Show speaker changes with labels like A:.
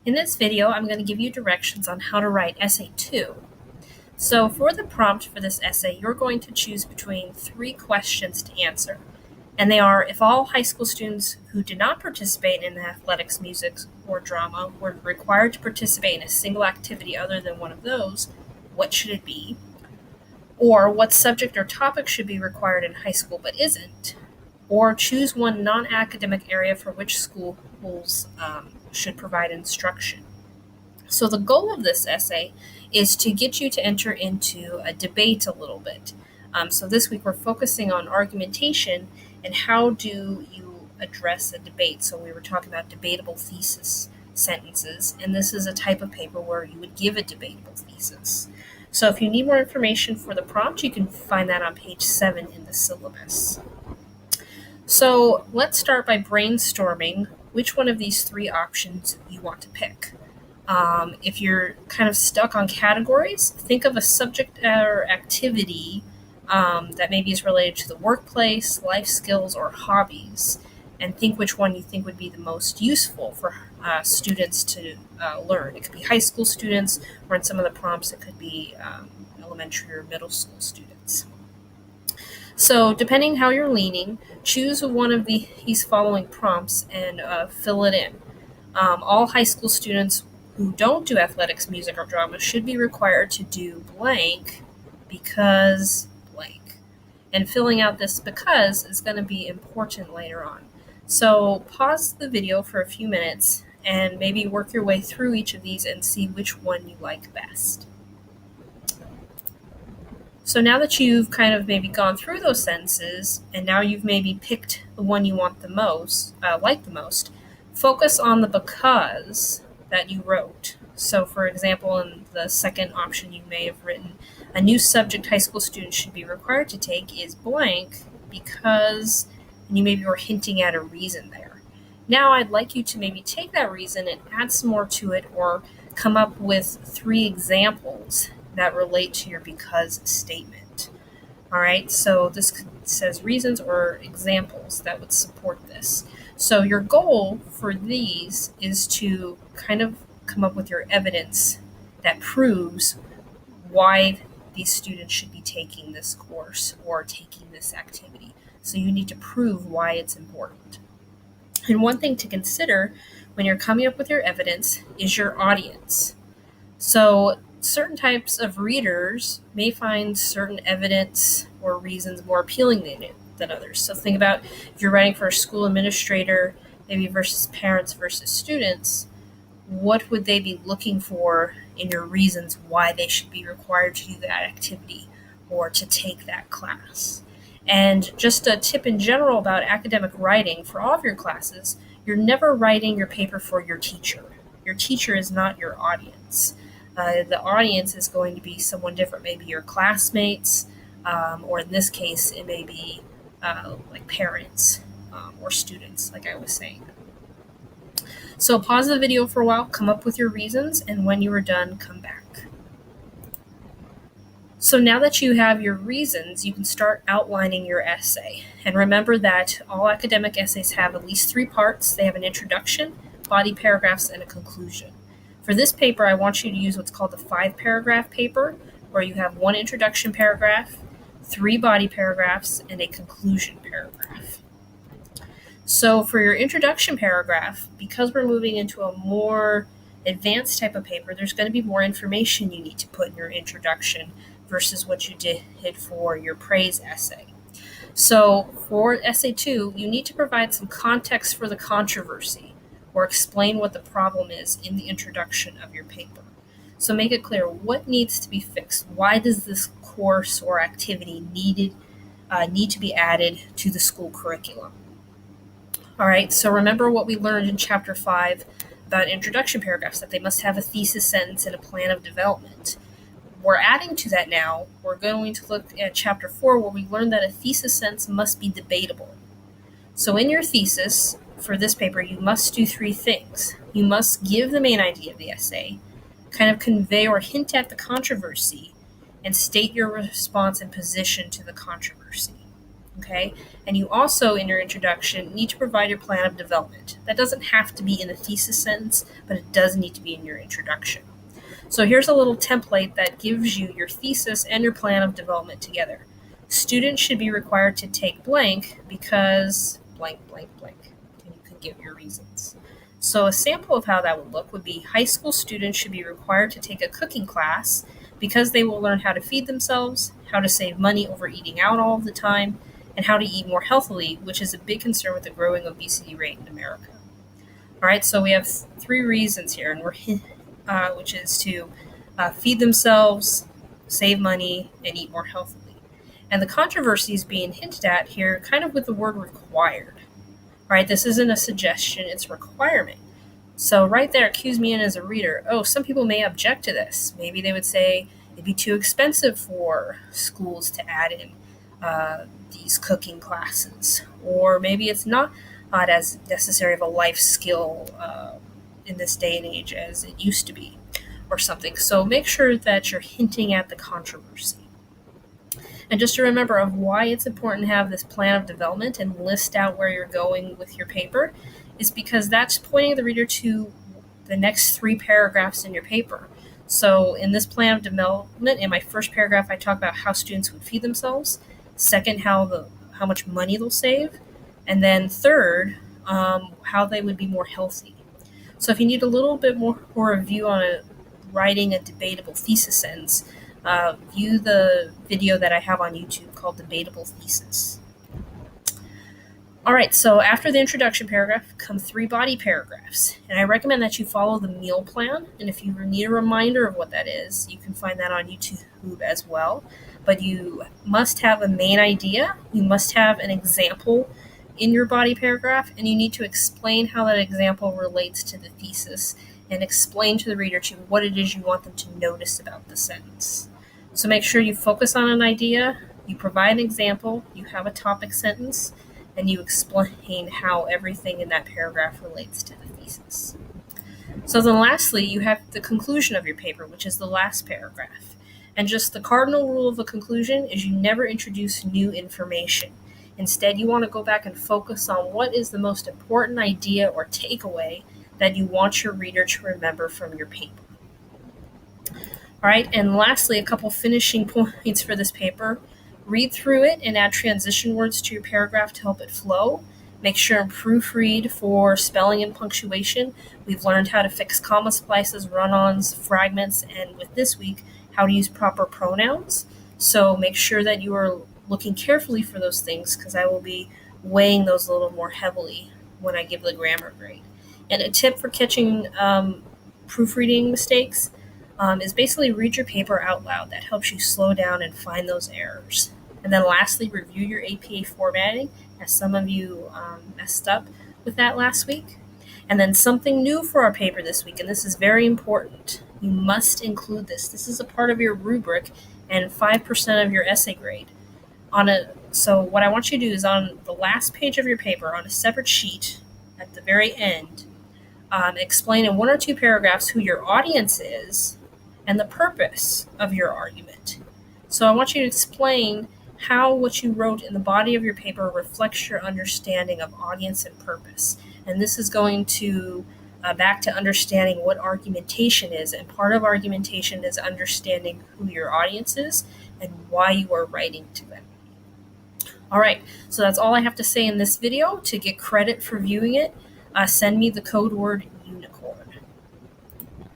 A: In this video, I'm going to give you directions on how to write Essay 2. So for the prompt for this essay, you're going to choose between 3 questions to answer. And they are, if all high school students who did not participate in athletics, music, or drama were required to participate in a single activity other than one of those, what should it be? Or what subject or topic should be required in high school but isn't? Or choose one non-academic area for which schools should provide instruction. So the goal of this essay is to get you to enter into a debate a little bit. So this week we're focusing on argumentation and how do you address a debate. So we were talking about debatable thesis sentences, and this is a type of paper where you would give a debatable thesis. So if you need more information for the prompt, you can find that on page 7 in the syllabus. So let's start by brainstorming which one of these 3 options you want to pick. If you're kind of stuck on categories, think of a subject or activity that maybe is related to the workplace, life skills, or hobbies, and think which one you think would be the most useful for students to learn. It could be high school students, or in some of the prompts it could be elementary or middle school students. So depending how you're leaning, choose one of these following prompts and fill it in. All high school students who don't do athletics, music, or drama should be required to do blank because blank. And filling out this because is going to be important later on. So pause the video for a few minutes and maybe work your way through each of these and see which one you like best. So now that you've kind of maybe gone through those sentences, and now you've maybe picked the one you want the most, like the most, focus on the because that you wrote. So for example, in the second option you may have written, a new subject high school students should be required to take is blank because, and you maybe were hinting at a reason there. Now I'd like you to maybe take that reason and add some more to it, or come up with 3 examples that relate to your because statement. All right, so this says reasons or examples that would support this. So your goal for these is to kind of come up with your evidence that proves why these students should be taking this course or taking this activity. So you need to prove why it's important. And one thing to consider when you're coming up with your evidence is your audience. So certain types of readers may find certain evidence or reasons more appealing than others. So think about if you're writing for a school administrator, maybe versus parents versus students, what would they be looking for in your reasons why they should be required to do that activity or to take that class? And just a tip in general about academic writing for all of your classes, you're never writing your paper for your teacher. Your teacher is not your audience. The audience is going to be someone different, maybe your classmates, or in this case, it may be like parents or students, like I was saying. So pause the video for a while, come up with your reasons, and when you are done, come back. So now that you have your reasons, you can start outlining your essay. And remember that all academic essays have at least 3 parts. They have an introduction, body paragraphs, and a conclusion. For this paper, I want you to use what's called the 5-paragraph paper, where you have 1 introduction paragraph, 3 body paragraphs, and a conclusion paragraph. So for your introduction paragraph, because we're moving into a more advanced type of paper, there's going to be more information you need to put in your introduction versus what you did for your praise essay. So for essay 2, you need to provide some context for the controversy, or explain what the problem is in the introduction of your paper. So make it clear what needs to be fixed. Why does this course or activity need to be added to the school curriculum? All right, so remember what we learned in Chapter 5 about introduction paragraphs, that they must have a thesis sentence and a plan of development. We're adding to that now. We're going to look at Chapter 4, where we learned that a thesis sentence must be debatable. So in your thesis, for this paper, you must do 3 things. You must give the main idea of the essay, kind of convey or hint at the controversy, and state your response and position to the controversy. okay? And you also, in your introduction, need to provide your plan of development. That doesn't have to be in the thesis sentence, but it does need to be in your introduction. So here's a little template that gives you your thesis and your plan of development together. Students should be required to take blank because blank, blank, blank. And you can give your reasons. So a sample of how that would look would be high school students should be required to take a cooking class because they will learn how to feed themselves, how to save money over eating out all the time, and how to eat more healthily, which is a big concern with the growing obesity rate in America. All right, so we have 3 reasons here, and which is to feed themselves, save money, and eat more healthily. And the controversy is being hinted at here kind of with the word required. All right, this isn't a suggestion, it's a requirement. So right there, it cues me in as a reader. Oh, some people may object to this. Maybe they would say it'd be too expensive for schools to add in these cooking classes. Or maybe it's not as necessary of a life skill in this day and age as it used to be or something. So make sure that you're hinting at the controversy. And just to remember of why it's important to have this plan of development and list out where you're going with your paper is because that's pointing the reader to the next 3 paragraphs in your paper. So in this plan of development, in my first paragraph, I talk about how students would feed themselves. Second, how much money they'll save. And then third, how they would be more healthy. So if you need a little bit more review on writing a debatable thesis sentence, view the video that I have on YouTube called Debatable Thesis. All right, so after the introduction paragraph come 3 body paragraphs, and I recommend that you follow the meal plan, and if you need a reminder of what that is, you can find that on YouTube as well. But you must have a main idea, you must have an example in your body paragraph, and you need to explain how that example relates to the thesis and explain to the reader what it is you want them to notice about the sentence. So make sure you focus on an idea, you provide an example, you have a topic sentence, and you explain how everything in that paragraph relates to the thesis. So then lastly, you have the conclusion of your paper, which is the last paragraph. And just the cardinal rule of the conclusion is you never introduce new information. Instead, you want to go back and focus on what is the most important idea or takeaway that you want your reader to remember from your paper. All right, and lastly, a couple finishing points for this paper. Read through it and add transition words to your paragraph to help it flow. Make sure and proofread for spelling and punctuation. We've learned how to fix comma splices, run-ons, fragments, and with this week, how to use proper pronouns. So make sure that you are looking carefully for those things because I will be weighing those a little more heavily when I give the grammar grade. And a tip for catching proofreading mistakes is basically read your paper out loud. That helps you slow down and find those errors. And then lastly, review your APA formatting, as some of you messed up with that last week. And then something new for our paper this week, and this is very important. You must include this. This is a part of your rubric and 5% of your essay grade. So what I want you to do is on the last page of your paper, on a separate sheet at the very end, explain in 1 or 2 paragraphs who your audience is and the purpose of your argument. So I want you to explain how what you wrote in the body of your paper reflects your understanding of audience and purpose. And this is going to back to understanding what argumentation is. And part of argumentation is understanding who your audience is and why you are writing to them. All right, so that's all I have to say in this video. To get credit for viewing it, send me the code word